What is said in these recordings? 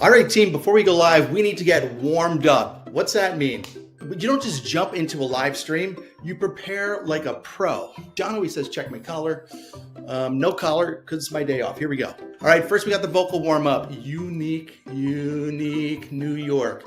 All right, team, before we go live, we need to get warmed up. What's that mean? You don't just jump into a live stream. You prepare like a pro. John always says, check my collar. No collar, because it's my day off. Here we go. All right, first we got the vocal warm up. Unique, New York.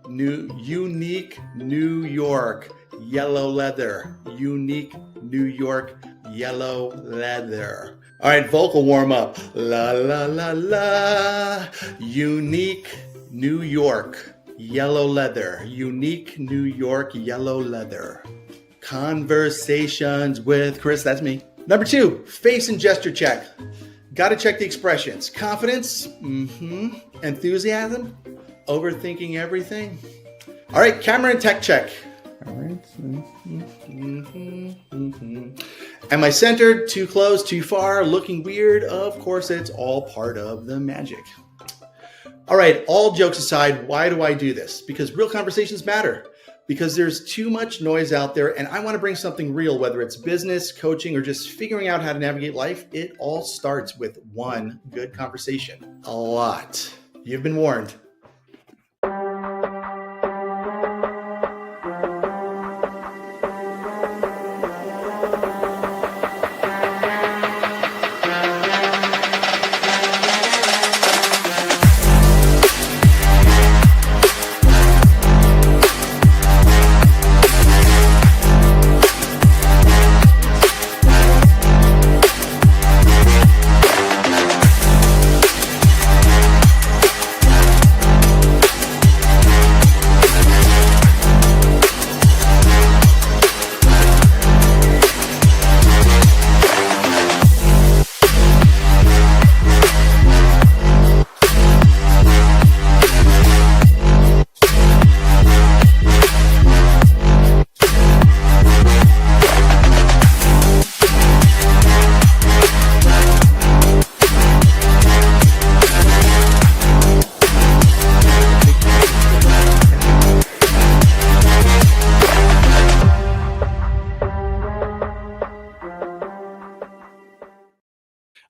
Unique, New York. Yellow leather. Unique, New York. Yellow leather. All right, vocal warm up. La, la, la, la. Unique, New York. Yellow leather. Unique, New York. Yellow leather. Conversations with Chris. That's me. Number 2, face and gesture check. Got to check the expressions. Confidence. Enthusiasm. Overthinking everything. All right, camera and tech check. All right. Am I centered? Too close? Too far? Looking weird? Of course, it's all part of the magic. All right, all jokes aside, why do I do this? Because real conversations matter. Because there's too much noise out there, and I want to bring something real, whether it's business, coaching, or just figuring out how to navigate life. It all starts with one good conversation. A lot. You've been warned.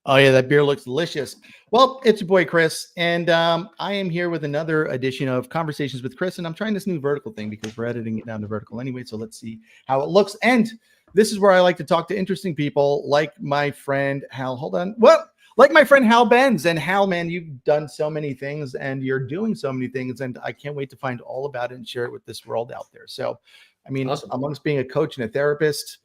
Oh yeah, that beer looks delicious. Well, it's your boy Chris, and I am here with another edition of Conversations with Chris, and I'm trying this new vertical thing because we're editing it down to vertical anyway, so let's see how it looks. And this is where I like to talk to interesting people like my friend Hal. Hold on. Well, like my friend Hal Benz. And Hal, man, you've done so many things, and you're doing so many things, and I can't wait to find all about it and share it with this world out there. So, I mean, awesome. Amongst being a coach and a therapist,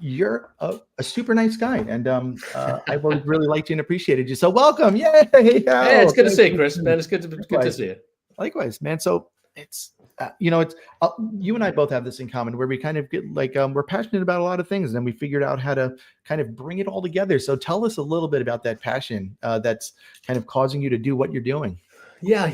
you're a super nice guy, and I've always really liked you and appreciated you. So welcome. Yay. Hey, it's good to see you, Chris, man. It's good to see you. Likewise, man. So it's you and I both have this in common, where we kind of get like we're passionate about a lot of things, and then we figured out how to kind of bring it all together. So tell us a little bit about that passion that's kind of causing you to do what you're doing. Yeah,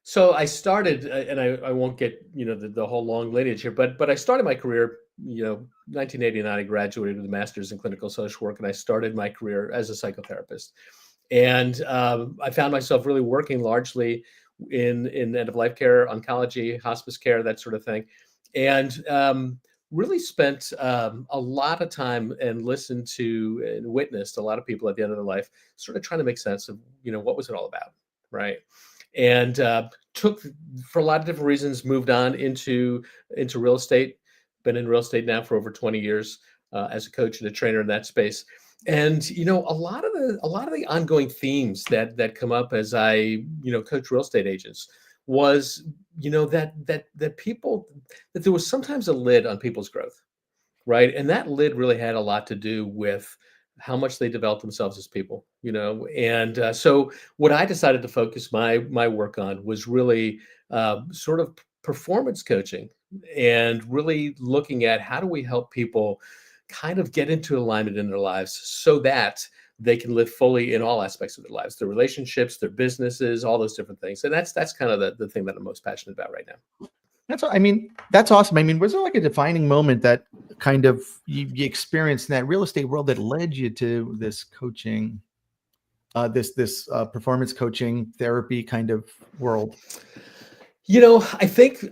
so I started, and I won't get the whole long lineage here, but I started my career, 1989. I graduated with a master's in clinical social work, and I started my career as a psychotherapist. And I found myself really working largely in end-of-life care, oncology, hospice care, that sort of thing, and really spent a lot of time and listened to and witnessed a lot of people at the end of their life, sort of trying to make sense of what was it all about, right? And took, for a lot of different reasons, moved on into real estate. Been in real estate now for over 20 years as a coach and a trainer in that space. And a lot of the ongoing themes that come up as I coach real estate agents was that people, that there was sometimes a lid on people's growth, right? And that lid really had a lot to do with how much they develop themselves as people, and so what I decided to focus my work on was really sort of performance coaching, and really looking at how do we help people kind of get into alignment in their lives so that they can live fully in all aspects of their lives, their relationships, their businesses, all those different things. And that's kind of the thing that I'm most passionate about right now. That's awesome. I mean, was there like a defining moment that kind of you experienced in that real estate world that led you to this coaching, this performance coaching therapy kind of world? I think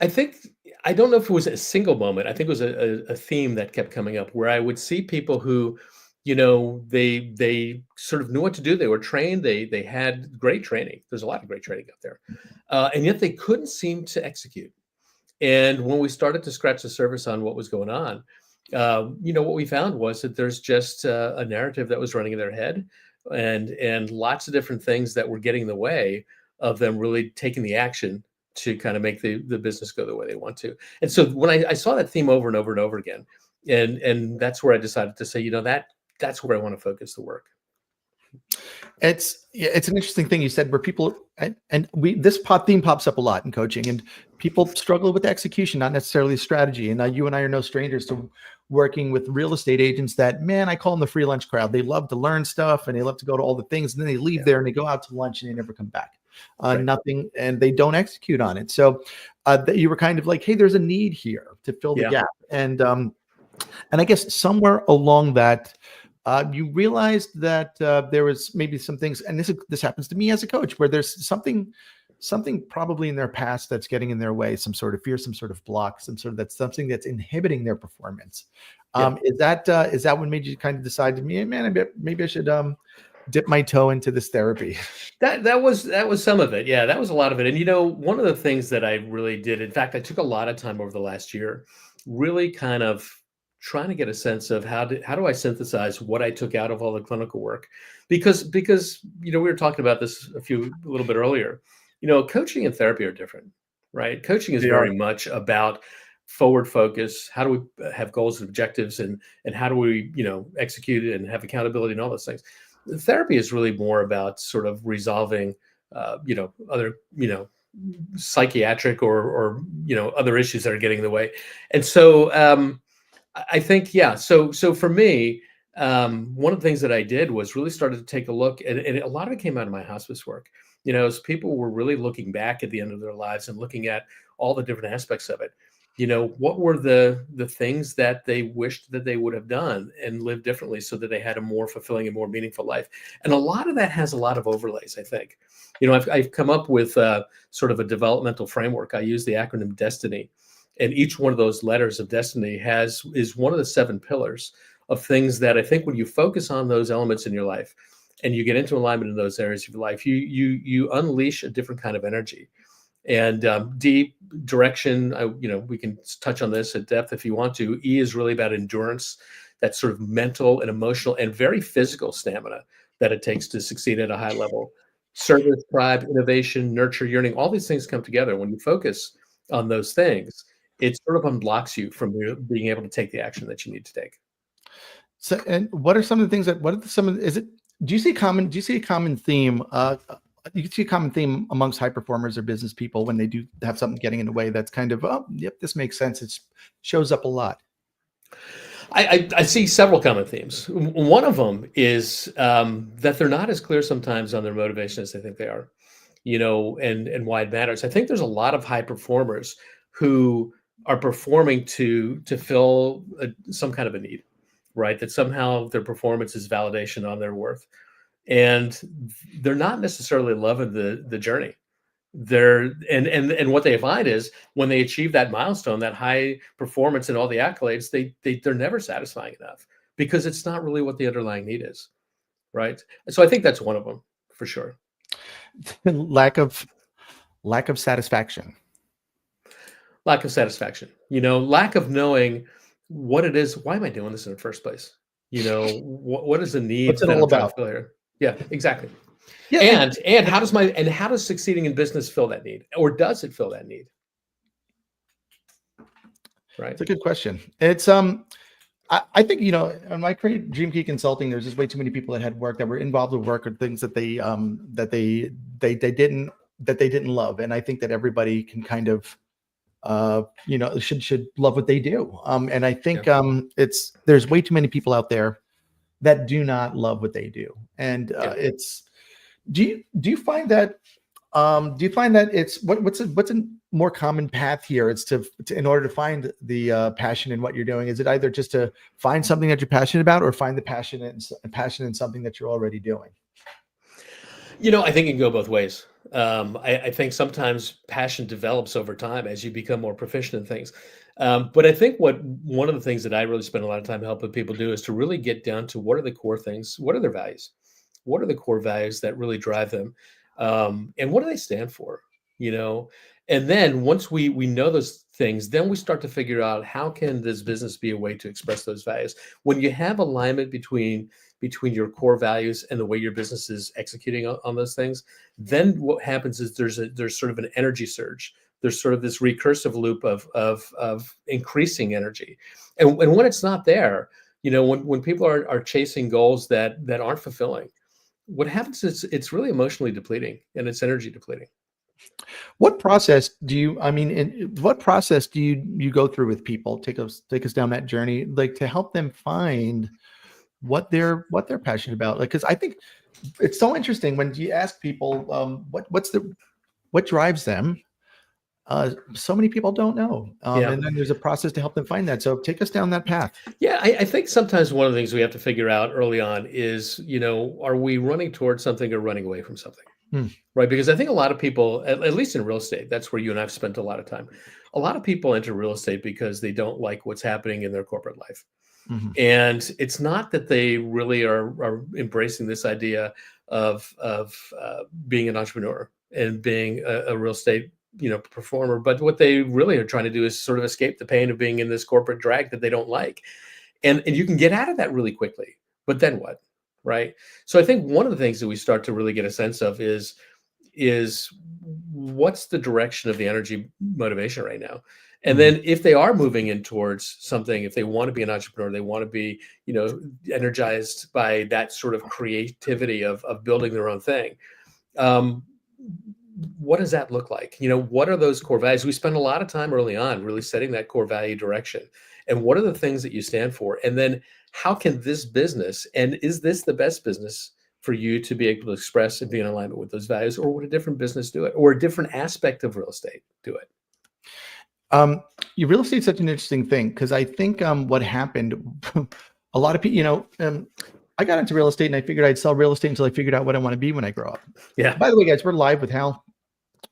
I don't know if it was a single moment. I think it was a theme that kept coming up, where I would see people who, they sort of knew what to do. They were trained. They had great training. There's a lot of great training out there, and yet they couldn't seem to execute. And when we started to scratch the surface on what was going on, what we found was that there's just a narrative that was running in their head, and lots of different things that were getting in the way of them really taking the action to kind of make the business go the way they want to. And so when I saw that theme over and over and over again, and that's where I decided to say, that's where I want to focus the work. It's an interesting thing you said, where people and we this theme pops up a lot in coaching, and people struggle with execution, not necessarily strategy. And you and I are no strangers to working with real estate agents that, man, I call them the free lunch crowd. They love to learn stuff and they love to go to all the things, and then they leave there and they go out to lunch and they never come back. Right. Nothing, and they don't execute on it. So you were kind of like, hey, there's a need here to fill the gap. And I guess somewhere along that, you realized that there was maybe some things, and this happens to me as a coach, where there's something probably in their past that's getting in their way, some sort of fear, some sort of block, that's something that's inhibiting their performance. Is that what made you kind of decide to me, man, maybe I should dip my toe into this therapy? That was some of it. Yeah, that was a lot of it. And one of the things that I really did, in fact, I took a lot of time over the last year, really kind of trying to get a sense of how do I synthesize what I took out of all the clinical work, because we were talking about this a little bit earlier. Coaching and therapy are different, right? Coaching is very much about forward focus. How do we have goals and objectives, and how do we execute it and have accountability and all those things. Therapy is really more about sort of resolving other psychiatric or other issues that are getting in the way. And so I think, so for me, one of the things that I did was really started to take a look, and a lot of it came out of my hospice work. As people were really looking back at the end of their lives and looking at all the different aspects of it, what were the things that they wished that they would have done and lived differently so that they had a more fulfilling and more meaningful life. And a lot of that has a lot of overlays, I think. I've come up with sort of a developmental framework. I use the acronym DESTINY. And each one of those letters of destiny is one of the 7 pillars of things that I think when you focus on those elements in your life and you get into alignment in those areas of your life, you unleash a different kind of energy and deep direction. We can touch on this at depth if you want to. E is really about endurance, that sort of mental and emotional and very physical stamina that it takes to succeed at a high level. Service, tribe, innovation, nurture, yearning, all these things come together. When you focus on those things, it sort of unblocks you from being able to take the action that you need to take. So, and what are some of the things do you see a common theme? You can see a common theme amongst high performers or business people when they do have something getting in the way that's kind of, oh, yep, this makes sense. It shows up a lot. I see several common themes. One of them is that they're not as clear sometimes on their motivation as they think they are, and why it matters. I think there's a lot of high performers who are performing to fill some kind of a need, right? That somehow their performance is validation on their worth. And they're not necessarily loving the journey. And what they find is when they achieve that milestone, that high performance and all the accolades, they're never satisfying enough because it's not really what the underlying need is, right? And so I think that's one of them for sure. Lack of satisfaction. Lack of satisfaction, lack of knowing what it is. Why am I doing this in the first place? What is the need? What's it all about? Yeah, exactly. Yeah, and how does succeeding in business fill that need, or does it fill that need? Right. It's a good question. It's I think on my Dream Key Consulting, there's just way too many people that had work that were involved with work or things that they didn't love, and I think that everybody can kind of should love what they do. And I think there's way too many people out there that do not love what they do. And do you find that it's what's a more common path here? It's to in order to find the passion in what you're doing, is it either just to find something that you're passionate about or find the passion in something that you're already doing? I think it can go both ways. I think sometimes passion develops over time as you become more proficient in things. But I think one of the things that I really spend a lot of time helping people do is to really get down to what are the core things, what are their values, what are the core values that really drive them, and what do they stand for, you know? And then once we know those things, then we start to figure out how can this business be a way to express those values. When you have alignment between your core values and the way your business is executing on those things, then what happens is there's sort of an energy surge. There's sort of this recursive loop of increasing energy, and when it's not there, you know, when people are chasing goals that aren't fulfilling, what happens is it's really emotionally depleting and it's energy depleting. What process do you, I mean, what process do you go through with people? Take us down that journey, like to help them find what they're passionate about. Like, cause I think it's so interesting when you ask people, what drives them? So many people don't know. Yeah. And then there's a process to help them find that. So take us down that path. Yeah, I think sometimes one of the things we have to figure out early on is, you know, are we running towards something or running away from something? Right. Because I think a lot of people, at least in real estate, that's where you and I've spent a lot of time. A lot of people enter real estate because they don't like what's happening in their corporate life. Mhm. And it's not that they really are embracing this idea of being an entrepreneur and being a real estate, you know, performer. But what they really are trying to do is sort of escape the pain of being in this corporate drag that they don't like. And you can get out of that really quickly. But then what? Right. So I think one of the things that we start to really get a sense of is what's the direction of the energy motivation right now? And then if they are moving in towards something, if they want to be an entrepreneur, they want to be, you know, energized by that sort of creativity of building their own thing. What does that look like? You know, what are those core values? We spend a lot of time early on really setting that core value direction. And what are the things that you stand for? And then how can this business, and is this the best business for you to be able to express and be in alignment with those values, or would a different business do it, or a different aspect of real estate do it? Your real estate's such an interesting thing because I think what happened, a lot of people, you know, I got into real estate and I figured I'd sell real estate until I figured out what I want to be when I grow up. Yeah. By the way, guys, we're live with Hal.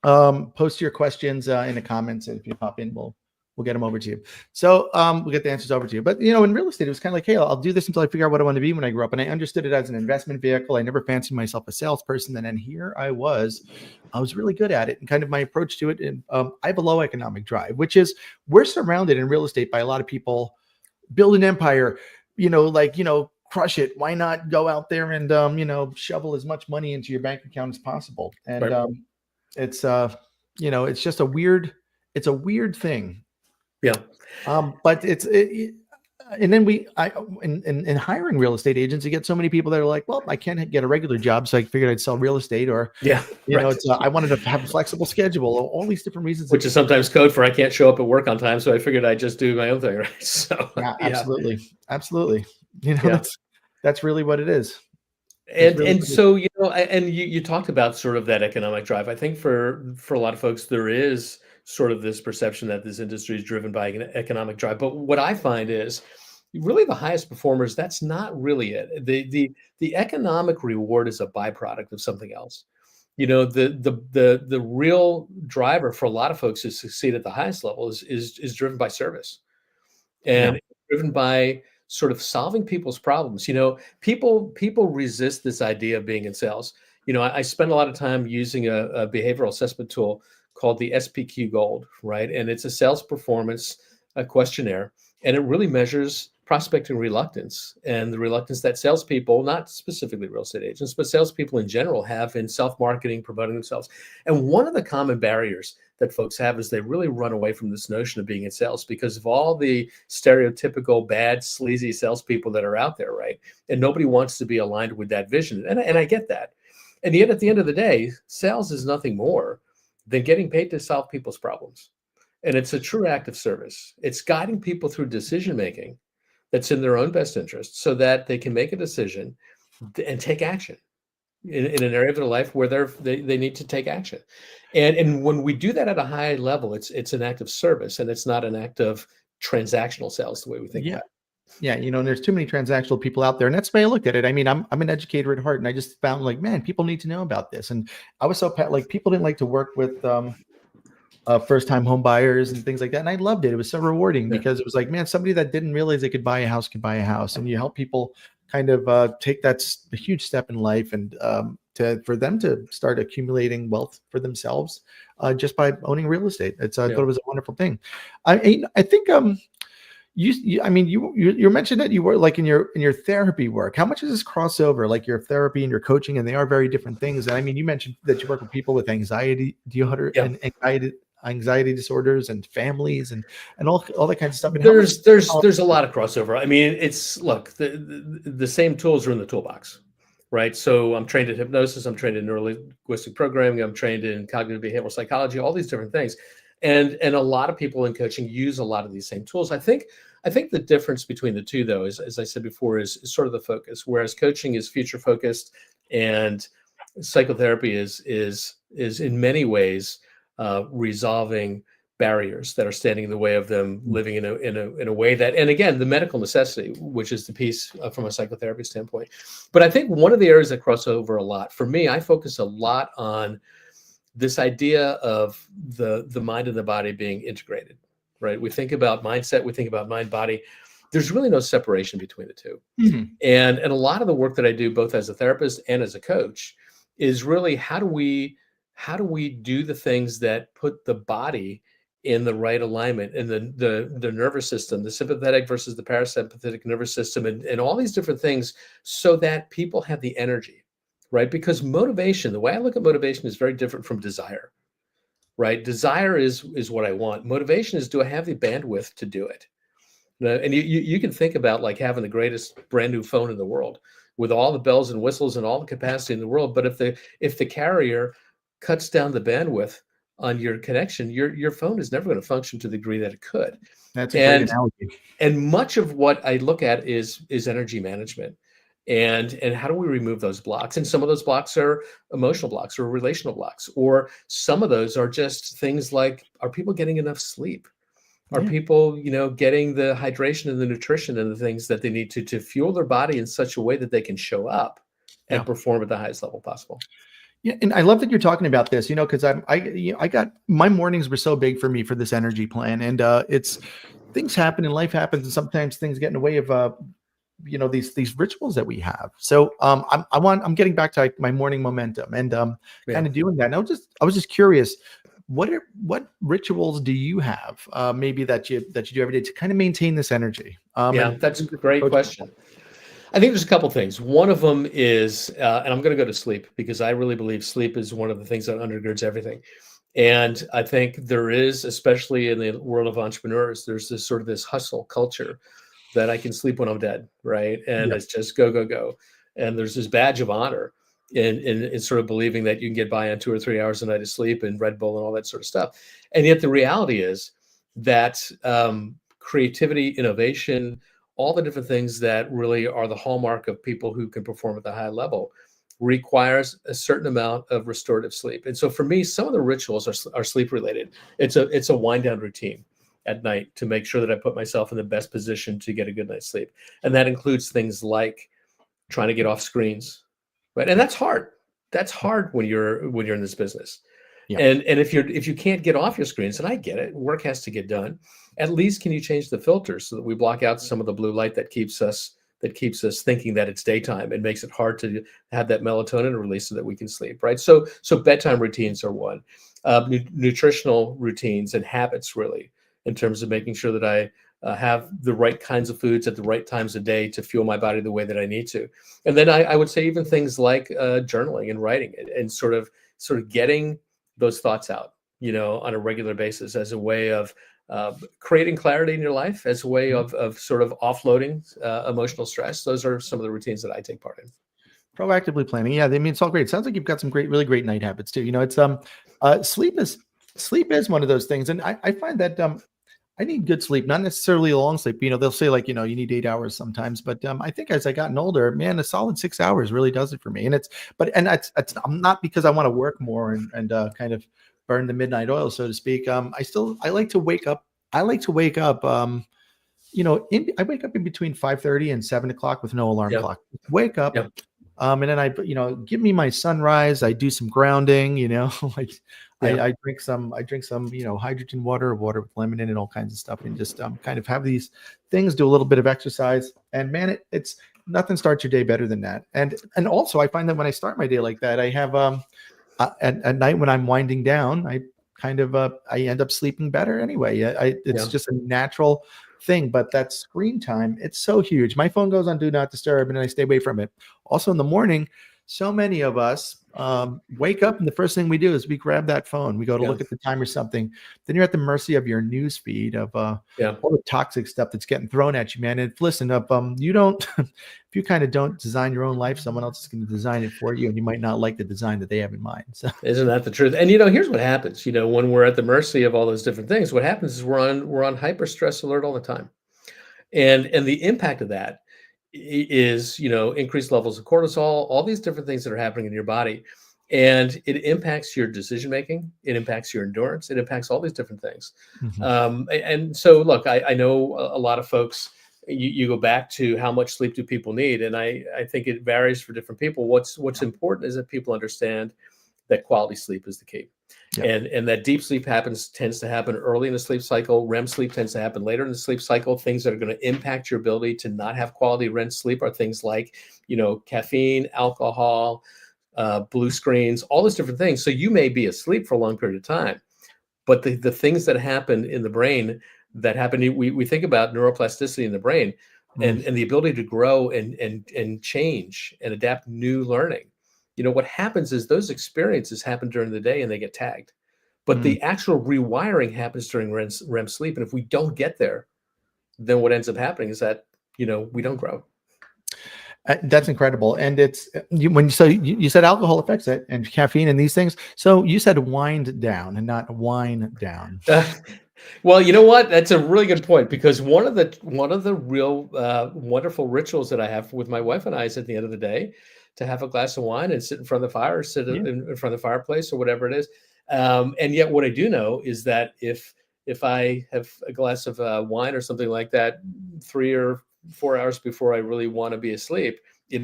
Post your questions in the comments, and if you pop in, we'll get them over to you. So we'll get the answers over to you. But you know, in real estate, it was kind of like, hey, I'll do this until I figure out what I want to be when I grow up. And I understood it as an investment vehicle. I never fancied myself a salesperson. And then here I was really good at it. And kind of my approach to it. And I have a low economic drive, which is we're surrounded in real estate by a lot of people build an empire, you know, like, you know, crush it. Why not go out there and, you know, shovel as much money into your bank account as possible? And Right. It's, you know, it's just a weird thing. Yeah. But and then in hiring real estate agents, you get so many people that are like, well, I can't get a regular job, so I figured I'd sell real estate, or Yeah. you know, Right. it's I wanted to have a flexible schedule, or all these different reasons. Which is sometimes code for I can't show up at work on time, so I figured I'd just do my own thing, right? So Yeah, absolutely. You know, Yeah. that's really what it is. And so, you know, and you talked about sort of that economic drive. I think for a lot of folks, there is sort of this perception that this industry is driven by an economic drive. But what I find is really the highest performers, that's not really it. The economic reward is a byproduct of something else. You know, the real driver for a lot of folks to succeed at the highest level is driven by service and driven by sort of solving people's problems. You know, people resist this idea of being in sales. You know, I spend a lot of time using a behavioral assessment tool called the SPQ Gold, right? And it's a sales performance questionnaire, and it really measures prospecting reluctance and the reluctance that salespeople, not specifically real estate agents, but salespeople in general have in self-marketing, promoting themselves. And one of the common barriers that folks have is they really run away from this notion of being in sales because of all the stereotypical bad, sleazy salespeople that are out there, right? And nobody wants to be aligned with that vision. And I get that. And yet at the end of the day, sales is nothing more than getting paid to solve people's problems. And it's a true act of service. It's guiding people through decision-making that's in their own best interest so that they can make a decision and take action in an area of their life where they need to take action. And when we do that at a high level, it's an act of service, and it's not an act of transactional sales the way we think about it. Yeah, you know, and there's too many transactional people out there, and that's the way I looked at it. I mean, I'm an educator at heart, and I just found like, man, people need to know about this. And I was so like, people didn't like to work with first-time home buyers and things like that. And I loved it. It was so rewarding because it was like, man, somebody that didn't realize they could buy a house could buy a house, and you help people kind of take that a huge step in life and for them to start accumulating wealth for themselves just by owning real estate. I thought it was a wonderful thing. I think you mentioned that you were like in your therapy work. How much does this cross over, like your therapy and your coaching? And they are very different things. And I mean, you mentioned that you work with people with anxiety and anxiety disorders and families and all that kind of stuff. And there's a lot of crossover. I mean, the same tools are in the toolbox, right? So I'm trained in hypnosis, I'm trained in neurolinguistic programming, I'm trained in cognitive behavioral psychology, all these different things. And a lot of people in coaching use a lot of these same tools. I think the difference between the two, though, is, as I said before, is sort of the focus. Whereas coaching is future focused, and psychotherapy is in many ways resolving barriers that are standing in the way of them living in a way that, and again, the medical necessity, which is the piece from a psychotherapy standpoint. But I think one of the areas that cross over a lot for me, I focus a lot on this idea of the mind and the body being integrated, right? We think about mindset, we think about mind body. There's really no separation between the two. Mm-hmm. And a lot of the work that I do, both as a therapist and as a coach, is really how do we do the things that put the body in the right alignment, and the nervous system, the sympathetic versus the parasympathetic nervous system, and all these different things, so that people have the energy, right? Because motivation, the way I look at motivation, is very different from desire, right? Desire is what I want. Motivation is, do I have the bandwidth to do it? And you can think about like having the greatest brand new phone in the world with all the bells and whistles and all the capacity in the world. But if the carrier cuts down the bandwidth on your connection, your phone is never going to function to the degree that it could. That's a great analogy. And much of what I look at is energy management. And how do we remove those blocks? And some of those blocks are emotional blocks or relational blocks, or some of those are just things like, are people getting enough sleep? Are people, getting the hydration and the nutrition and the things that they need to fuel their body in such a way that they can show up and perform at the highest level possible? Yeah, and I love that you're talking about this, because I got, my mornings were so big for me for this energy plan, and it's things happen and life happens, and sometimes things get in the way of these rituals that we have. So I'm getting back to my morning momentum and kind of doing that. And I was just curious, what rituals do you have maybe that you do every day to kind of maintain this energy? That's a great question. I think there's a couple things. One of them is, and I'm going to go to sleep, because I really believe sleep is one of the things that undergirds everything. And I think there is, especially in the world of entrepreneurs, there's this hustle culture that I can sleep when I'm dead, right? And it's just go. And there's this badge of honor in sort of believing that you can get by on 2 or 3 hours a night of sleep and Red Bull and all that sort of stuff. And yet the reality is that creativity, innovation, all the different things that really are the hallmark of people who can perform at the high level requires a certain amount of restorative sleep. And so for me, some of the rituals are sleep related. It's a wind down routine at night to make sure that I put myself in the best position to get a good night's sleep. And that includes things like trying to get off screens, right? And that's hard. That's hard when you're in this business. Yeah. And if you can't get off your screens, and I get it, work has to get done, at least can you change the filters so that we block out some of the blue light that keeps us thinking that it's daytime and makes it hard to have that melatonin release so that we can sleep, right? So bedtime routines are one. Nutritional routines and habits, really, in terms of making sure that I have the right kinds of foods at the right times of day to fuel my body the way that I need to. And then I would say even things like journaling and writing and sort of getting those thoughts out, on a regular basis as a way of creating clarity in your life, as a way of sort of offloading emotional stress. Those are some of the routines that I take part in. Proactively planning. Yeah. I mean, it's all great. It sounds like you've got some really great night habits too. It's sleep is one of those things. And I find that I need good sleep, not necessarily a long sleep. They'll say like, you need 8 hours sometimes, but I think as I gotten older, man, a solid 6 hours really does it for me. And it's I'm not because I want to work more and kind of burn the midnight oil, so to speak. I like to wake up. I wake up in between 5:30 and 7 o'clock with no alarm clock. Wake up, And then give me my sunrise. I do some grounding, like Yeah. I drink some, hydrogen water with lemon in it, all kinds of stuff, and just kind of have these things, do a little bit of exercise, and man, it's nothing starts your day better than that. And also I find that when I start my day like that, I have at night when I'm winding down, I end up sleeping better anyway. It's Yeah. just a natural thing. But that screen time, it's so huge. My phone goes on do not disturb, and I stay away from it. Also in the morning, so many of us wake up, and the first thing we do is we grab that phone. We go to Yeah. look at the time or something. Then you're at the mercy of your news feed of Yeah. all the toxic stuff that's getting thrown at you, man. And listen up, you don't if you kind of don't design your own life, someone else is going to design it for you, and you might not like the design that they have in mind. So Isn't that the truth? And here's what happens. When we're at the mercy of all those different things, what happens is we're on hyper stress alert all the time, and the impact of that is increased levels of cortisol, all these different things that are happening in your body, and it impacts your decision making, it impacts your endurance, it impacts all these different things. And so, look, I know a lot of folks. You go back to how much sleep do people need, and I think it varies for different people. What's important is that people understand that quality sleep is the key. Yeah. And that deep sleep tends to happen early in the sleep cycle. REM sleep tends to happen later in the sleep cycle. Things that are going to impact your ability to not have quality REM sleep are things like, caffeine, alcohol, blue screens, all those different things. So you may be asleep for a long period of time, but the things that happen in the brain that happen, we think about neuroplasticity in the brain and the ability to grow and change and adapt new learning. What happens is those experiences happen during the day and they get tagged, but the actual rewiring happens during REM sleep. And if we don't get there, then what ends up happening is that, we don't grow. That's incredible. And it's you said alcohol affects it and caffeine and these things. So you said wind down and not wine down. Well, you know what? That's a really good point, because one of the real wonderful rituals that I have with my wife and I is at the end of the day to have a glass of wine and sit in front of the fire, or sit in front of the fireplace or whatever it is. And yet what I do know is that if I have a glass of wine or something like that 3 or 4 hours before I really want to be asleep, it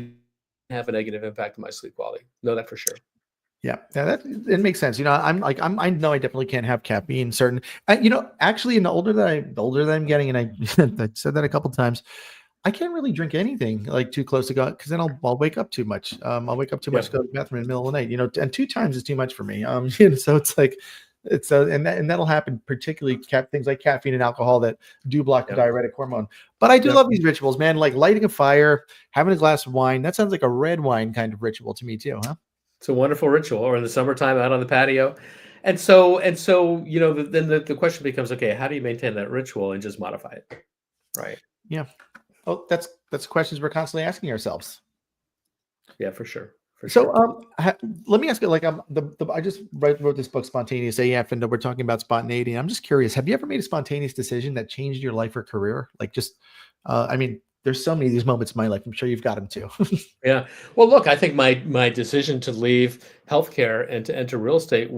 have a negative impact on my sleep quality. Know that for sure. Yeah, it makes sense. I know I definitely can't have caffeine. Actually, the older that I'm getting, and I said that a couple times, I can't really drink anything like too close to God, because then I'll wake up too much. I'll wake up too much, go to the bathroom in the middle of the night. And 2 times is too much for me. So it's like and that'll happen, particularly things like caffeine and alcohol that do block the diuretic hormone. But I do love these rituals, man. Like lighting a fire, having a glass of wine. That sounds like a red wine kind of ritual to me too, huh? It's a wonderful ritual, or in the summertime out on the patio. And so, then the question becomes, okay, how do you maintain that ritual and just modify it? Right. Yeah. Oh, that's questions we're constantly asking ourselves. Yeah, for sure. So, let me ask you, like, I just wrote this book, Spontaneous AF, and we're talking about spontaneity. And I'm just curious, have you ever made a spontaneous decision that changed your life or career? Like, just, there's so many of these moments in my life. I'm sure you've got them too. Yeah. Well, look, I think my decision to leave healthcare and to enter real estate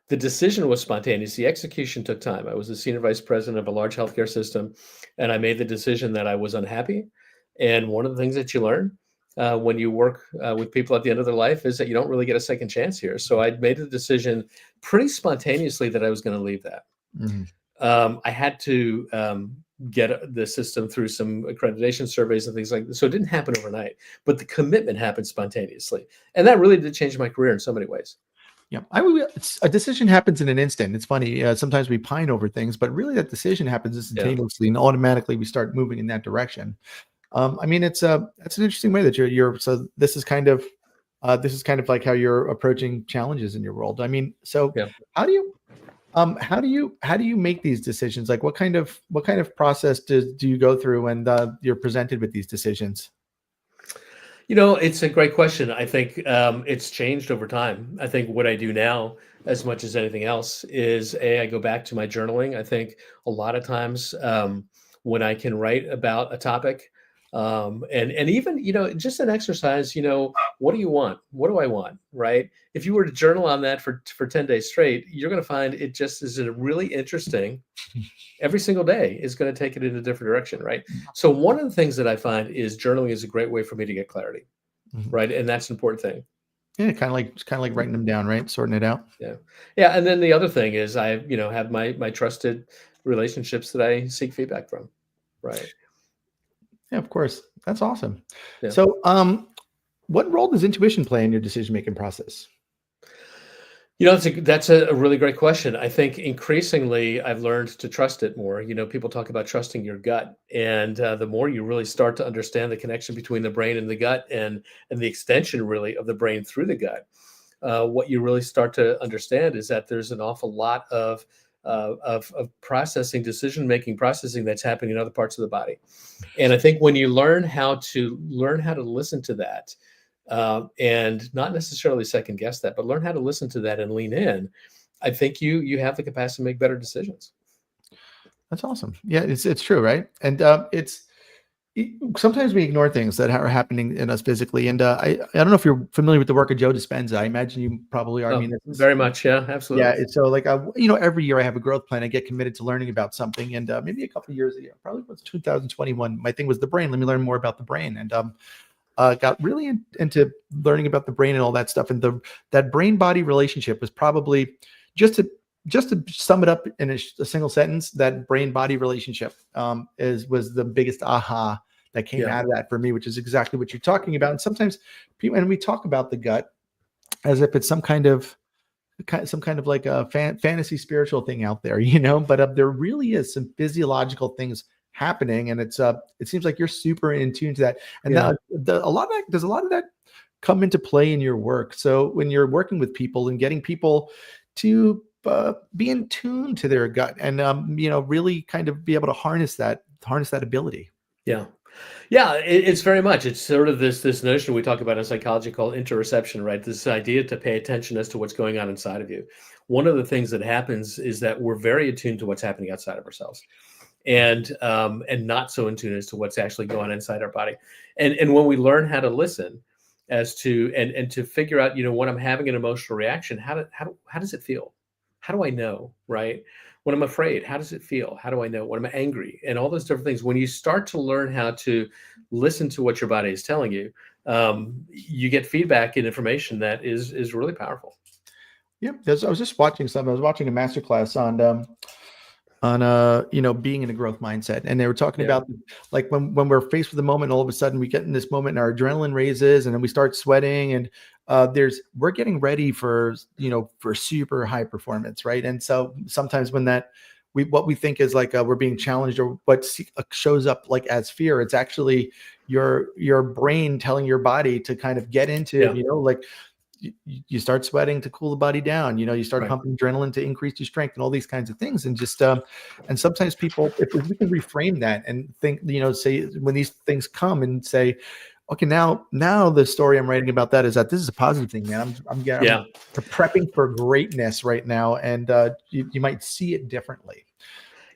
the decision was spontaneous. The execution took time. I was the senior vice president of a large healthcare system, and I made the decision that I was unhappy. And one of the things that you learn when you work with people at the end of their life is that you don't really get a second chance here. So I made the decision pretty spontaneously that I was going to leave that. I had to get the system through some accreditation surveys and things like that. So it didn't happen overnight, but the commitment happened spontaneously. And that really did change my career in so many ways. Yeah, a decision happens in an instant. It's funny. Sometimes we pine over things, but really that decision happens instantaneously, and automatically we start moving in that direction. That's an interesting way that you're. So this is kind of like how you're approaching challenges in your world. How do you make these decisions? Like, what kind of process do you go through when you're presented with these decisions? It's a great question. I think it's changed over time. I think what I do now, as much as anything else, is I go back to my journaling. I think a lot of times when I can write about a topic, and even, just an exercise, what do you want? What do I want? Right. If you were to journal on that for 10 days straight, you're going to find it just is a really interesting. Every single day is going to take it in a different direction. Right. So one of the things that I find is journaling is a great way for me to get clarity. Mhm. right? And that's an important thing. Yeah, kind of like writing them down, right? Sorting it out. Yeah. Yeah. And then the other thing is I, have my trusted relationships that I seek feedback from. Right. Yeah, of course. That's awesome. Yeah. So, what role does intuition play in your decision making process? That's a really great question. I think increasingly I've learned to trust it more. People talk about trusting your gut, and the more you really start to understand the connection between the brain and the gut, and the extension really of the brain through the gut, what you really start to understand is that there's an awful lot of processing, decision making, processing that's happening in other parts of the body. And I think when you learn how to listen to that, and not necessarily second guess that, but learn how to listen to that and lean in, I think you have the capacity to make better decisions. That's awesome. Yeah, it's true, right? And sometimes we ignore things that are happening in us physically. And I don't know if you're familiar with the work of Joe Dispenza. I imagine you probably are. I Oh, mean, very much. Yeah, yeah. absolutely. It's so like every year I have a growth plan. I get committed to learning about something, and maybe a couple of years ago, probably was 2021. My thing was the brain. Let me learn more about the brain, and got really into learning about the brain and all that stuff. And that brain body relationship was probably just to sum it up in a single sentence. That brain body relationship was the biggest aha that came Yeah. out of that for me, which is exactly what you're talking about. And sometimes people, and we talk about the gut as if it's some kind of like a fantasy spiritual thing out there, but there really is some physiological things happening, and it seems like you're super in tune to that. And Yeah. a lot of that come into play in your work. So when you're working with people and getting people to be in tune to their gut, and really kind of be able to harness that ability. Yeah. Yeah, it's very much. It's sort of this notion we talk about in psychology called interoception, right? This idea to pay attention as to what's going on inside of you. One of the things that happens is that we're very attuned to what's happening outside of ourselves, and not so in tune as to what's actually going on inside our body. And when we learn how to listen, as to and to figure out, when I'm having an emotional reaction, how does it feel? How do I know, right? When I'm afraid, how does it feel? How do I know? When I'm angry, and all those different things. When you start to learn how to listen to what your body is telling you, you get feedback and information that is really powerful. Yeah, I was just watching something. I was watching a masterclass on being in a growth mindset, and they were talking Yeah. about like when we're faced with a moment, all of a sudden we get in this moment and our adrenaline raises, and then we start sweating, and we're getting ready for super high performance, right? And so sometimes when what we think is like we're being challenged, or what shows up like as fear, it's actually your brain telling your body to kind of get into, Yeah. like you start sweating to cool the body down, you start Right. pumping adrenaline to increase your strength, and all these kinds of things. And just and sometimes people, if we can reframe that and think, say when these things come, and say, okay, now the story I'm writing about that is that this is a positive thing, man. I'm Yeah. prepping for greatness right now, and you might see it differently.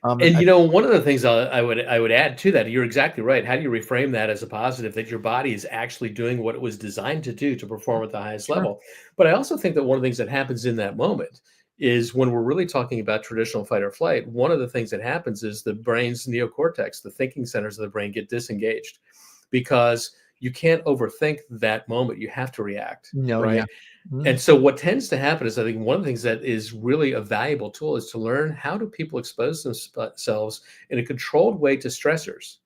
And one of the things I would add to that, you're exactly right. How do you reframe that as a positive, that your body is actually doing what it was designed to do to perform at the highest Sure. level? But I also think that one of the things that happens in that moment is when we're really talking about traditional fight or flight, one of the things that happens is the brain's neocortex, the thinking centers of the brain, get disengaged, because you can't overthink that moment. You have to react, No, right? yeah. Mm. And so what tends to happen is, I think one of the things that is really a valuable tool is to learn how do people expose themselves in a controlled way to stressors,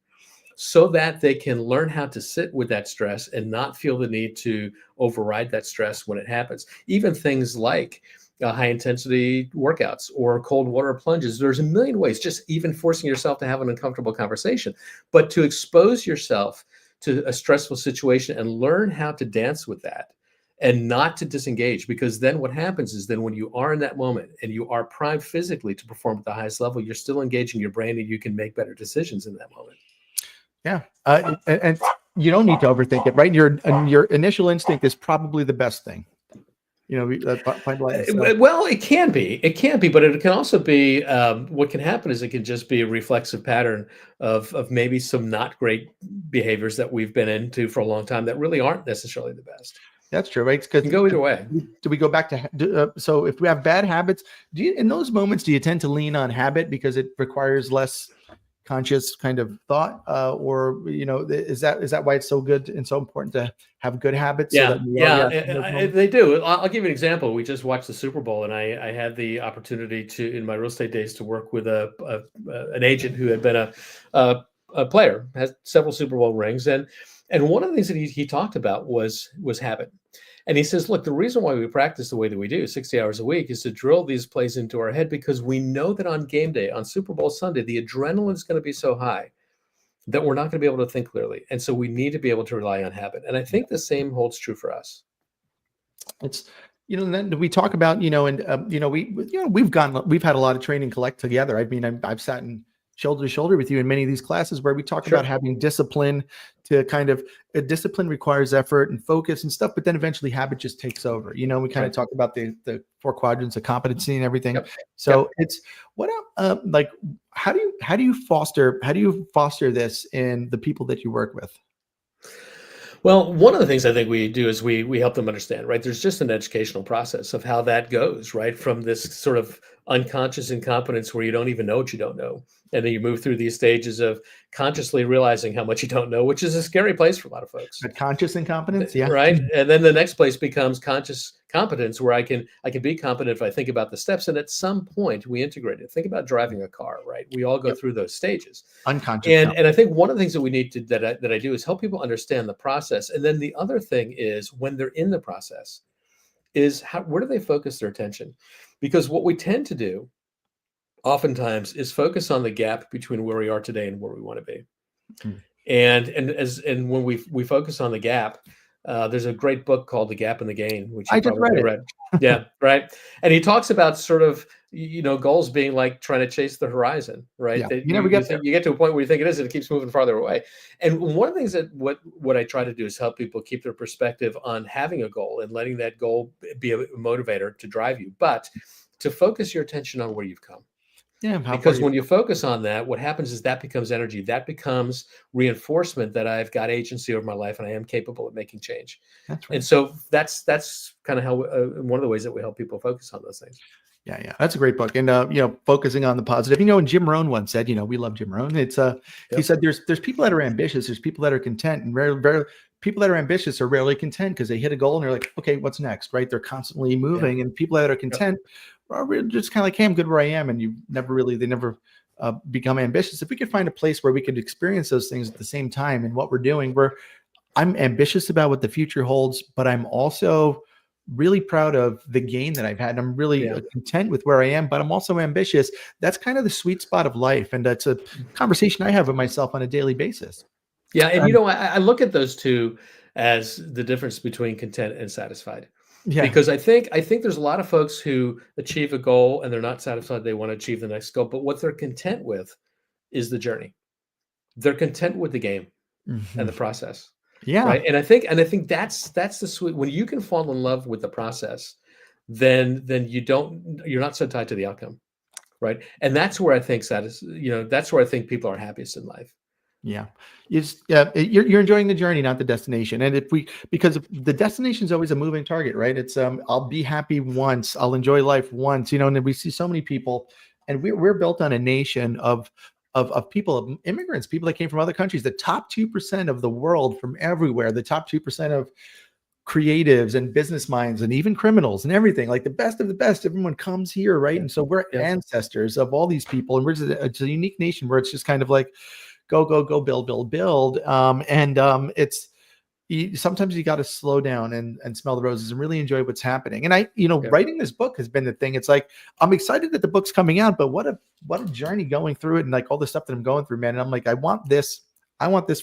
so that they can learn how to sit with that stress and not feel the need to override that stress when it happens. Even things like high intensity workouts or cold water plunges. There's a million ways, just even forcing yourself to have an uncomfortable conversation, but to expose yourself to a stressful situation and learn how to dance with that and not to disengage. Because then what happens is, then when you are in that moment and you are primed physically to perform at the highest level, you're still engaging your brain, and you can make better decisions in that moment. Yeah. And you don't need to overthink it, right? Your initial instinct is probably the best thing. Well, it can be, but it can also be, what can happen is it can just be a reflexive pattern of maybe some not great behaviors that we've been into for a long time that really aren't necessarily the best. That's true, right? It can go either way. Do we go back to so if we have bad habits, in those moments, do you tend to lean on habit because it requires less conscious kind of thought, or is that why it's so good and so important to have good habits so that we are reacting? They do. I'll give you an example. We just watched the Super Bowl, and I had the opportunity to, in my real estate days, to work with an agent who had been a player, has several Super Bowl rings, and one of the things that he talked about was habit. And he says, look, the reason why we practice the way that we do, 60 hours a week, is to drill these plays into our head, because we know that on game day, on Super Bowl Sunday, the adrenaline is going to be so high that we're not going to be able to think clearly. And so we need to be able to rely on habit. And I think the same holds true for us. It's, and then we talk about, we've had a lot of training collect together. I mean, I've sat in shoulder to shoulder with you in many of these classes where we talk about having discipline to discipline requires effort and focus and stuff, but then eventually habit just takes over. We kind of talk about the 4 quadrants of competency and everything. So it's like, how do you foster this in the people that you work with? Well, one of the things I think we do is we help them understand, right? There's just an educational process of how that goes, right? From this sort of unconscious incompetence where you don't even know what you don't know. And then you move through these stages of consciously realizing how much you don't know, which is a scary place for a lot of folks. But conscious incompetence, yeah. Right. And then the next place becomes conscious competence, where I can be competent if I think about the steps. And at some point we integrate it. Think about driving a car, right? We all go through those stages. Unconscious. And I think one of the things that we need to, that I do, is help people understand the process. And then the other thing is, when they're in the process, is where do they focus their attention? Because what we tend to do oftentimes is focus on the gap between where we are today and where we want to be. And when we focus on the gap, there's a great book called The Gap and the Gain, which you probably read. Yeah, right. And he talks about sort of, goals being like trying to chase the horizon, right? Yeah. You get to a point where you think it is, and it keeps moving farther away. And one of the things that what I try to do is help people keep their perspective on having a goal and letting that goal be a motivator to drive you, but to focus your attention on where you've come. Yeah, because when you focus on that, what happens is that becomes energy. That becomes reinforcement that I've got agency over my life and I am capable of making change. That's right. And so that's kind of how one of the ways that we help people focus on those things. Yeah, that's a great book. And focusing on the positive. And Jim Rohn once said, we love Jim Rohn. It's he said there's people that are ambitious, there's people that are content, and very people that are ambitious are rarely content, because they hit a goal and they're like, okay, what's next, right? They're constantly moving. And people that are content are just kind of like, hey, I'm good where I am, and they never become ambitious. If we could find a place where we could experience those things at the same time in what we're doing, where I'm ambitious about what the future holds, but I'm also really proud of the gain that I've had. And I'm really content with where I am, but I'm also ambitious. That's kind of the sweet spot of life. And that's a conversation I have with myself on a daily basis. Yeah. And I look at those two as the difference between content and satisfied. Yeah. Because I think there's a lot of folks who achieve a goal and they're not satisfied. They want to achieve the next goal, but what they're content with is the journey. They're content with the game and the process. Yeah. Right. And I think that's the sweet, when you can fall in love with the process, then you're not so tied to the outcome. Right. And that's where I think that's where I think people are happiest in life. Yeah. You're enjoying the journey, not the destination. And because the destination is always a moving target, right? It's I'll be happy once, I'll enjoy life once, and we see so many people, and we're built on a nation of people, of immigrants, people that came from other countries, the top 2% of the world from everywhere, the top 2% of creatives and business minds and even criminals and everything, like the best of the best, everyone comes here, right? And so we're ancestors of all these people, and it's a unique nation where it's just kind of like, go, build. It's sometimes you got to slow down and smell the roses and really enjoy what's happening. And writing this book has been the thing. It's like, I'm excited that the book's coming out, but what a journey going through it, and like all the stuff that I'm going through, man. And I'm like, I want this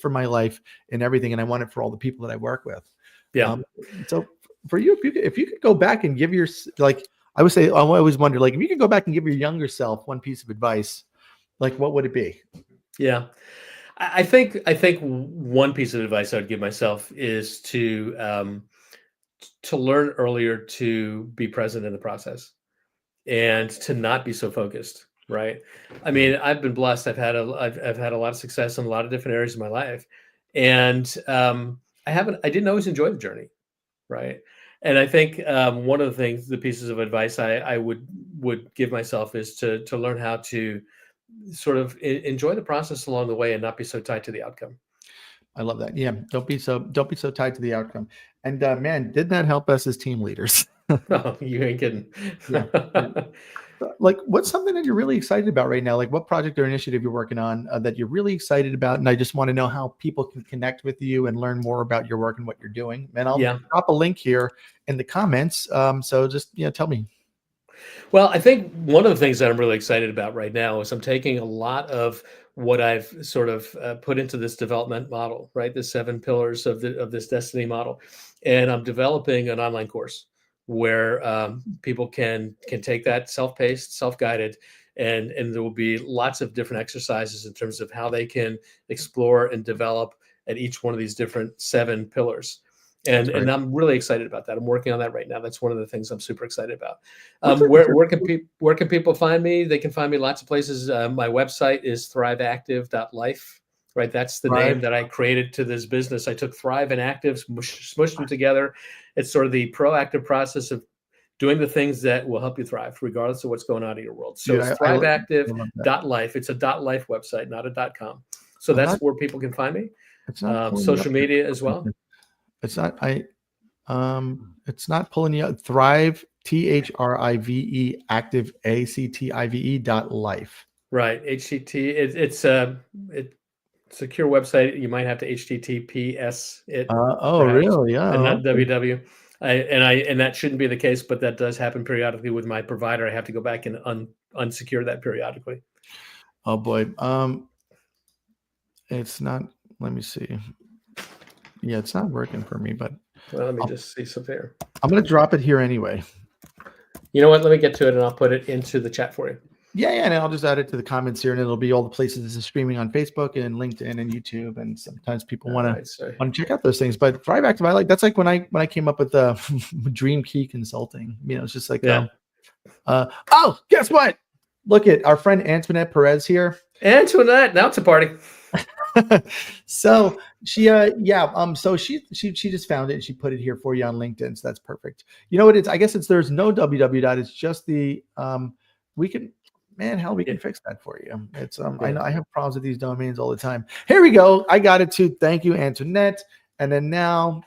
for my life and everything. And I want it for all the people that I work with. Yeah. So for you, if you could go back and give I always wonder, like, if you could go back and give your younger self one piece of advice, like, what would it be? Yeah. I think one piece of advice I would give myself is to learn earlier to be present in the process and to not be so focused. Right. I mean, I've been blessed. I've had a lot of success in a lot of different areas of my life, and I didn't always enjoy the journey. Right. And I think one of the pieces of advice I would give myself is to learn how to sort of enjoy the process along the way and not be so tied to the outcome. I love that. Yeah. Don't be so tied to the outcome. And man, did that help us as team leaders? Oh, you ain't kidding. Yeah. Like, what's something that you're really excited about right now? Like, what project or initiative you're working on that you're really excited about? And I just want to know how people can connect with you and learn more about your work and what you're doing. And I'll drop a link here in the comments. So just, tell me. Well, I think one of the things that I'm really excited about right now is I'm taking a lot of what I've sort of put into this development model, right? The 7 pillars of this destiny model, and I'm developing an online course where people can take that self-paced, self-guided, and there will be lots of different exercises in terms of how they can explore and develop at each one of these different 7 pillars. And I'm really excited about that. I'm working on that right now. That's one of the things I'm super excited about. Where can people find me? They can find me lots of places. My website is thriveactive.life. Right, that's the name that I created to this business. I took Thrive and Active, smushed them together. It's sort of the proactive process of doing the things that will help you thrive, regardless of what's going on in your world. So it's thriveactive.life. It's a .life website, not a .com. So that's where people can find me. Social media as well. It's not. It's not pulling you up. Thrive, THRIVE, active, ACTIVE.life. Right. HTT. It's a secure website. You might have to HTTPS it. Really? Yeah. And not www. And that shouldn't be the case, but that does happen periodically with my provider. I have to go back and unsecure that periodically. Oh boy. It's not. Let me see. Yeah, it's not working for me, but well, let me just see something here. I'm going to drop it here anyway. You know what? Let me get to it and I'll put it into the chat for you. Yeah, and I'll just add it to the comments here, and it'll be all the places this is streaming on Facebook and LinkedIn and YouTube. And sometimes people want to check out those things. But ThriveActive, that's like when I came up with Dream Key Consulting. It's just like, oh, guess what? Look at our friend Antoinette Perez here. Antoinette, now it's a party. So she so she just found it and she put it here for you on LinkedIn. So that's perfect. You know what it's, I guess there's no www. It's just the we can fix that for you. It's I know I have problems with these domains all the time. Here we go. I got it too. Thank you, Antoinette. And then now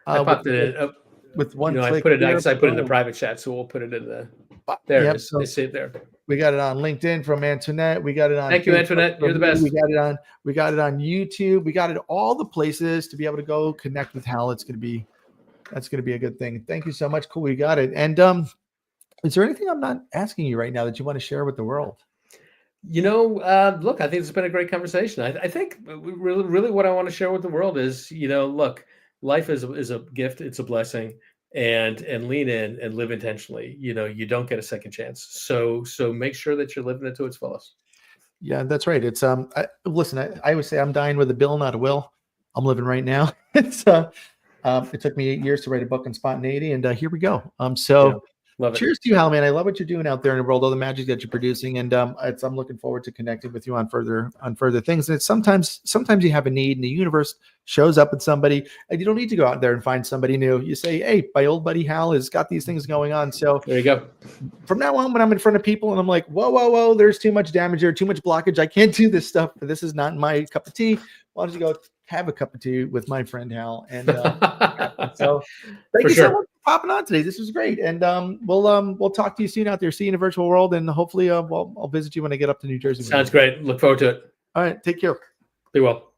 I popped it in with one click. I put it in the private chat, so we'll put it in the there. Yep, they see it there. We got it on LinkedIn from Antoinette. We got it on. Thank you, Antoinette. You're the best. We got it on YouTube. We got it all the places to be able to go connect with Hal. That's going to be a good thing. Thank you so much. Cool. We got it. And is there anything I'm not asking you right now that you want to share with the world? Look, I think it's been a great conversation. I think really what I want to share with the world is, look, life is a gift. It's a blessing. And lean in and live intentionally. You don't get a second chance. So make sure that you're living it to its fullest. Yeah, that's right. It's listen, I always say I'm dying with a bill, not a will. I'm living right now. It's it took me 8 years to write a book on spontaneity, and here we go. Cheers to you, Hal, man. I love what you're doing out there in the world, all the magic that you're producing, and I'm looking forward to connecting with you on further things. And it's sometimes you have a need, and the universe shows up with somebody, and you don't need to go out there and find somebody new. You say, "Hey, my old buddy Hal has got these things going on." So there you go. From now on, when I'm in front of people and I'm like, "Whoa, there's too much damage there, too much blockage. I can't do this stuff. This is not my cup of tea." Why don't you go have a cup of tea with my friend Hal? And so thank you so much for popping on today. This was great. And we'll talk to you soon out there. See you in the virtual world. And hopefully I'll visit you when I get up to New Jersey. Sounds great. Look forward to it. All right. Take care. Be well.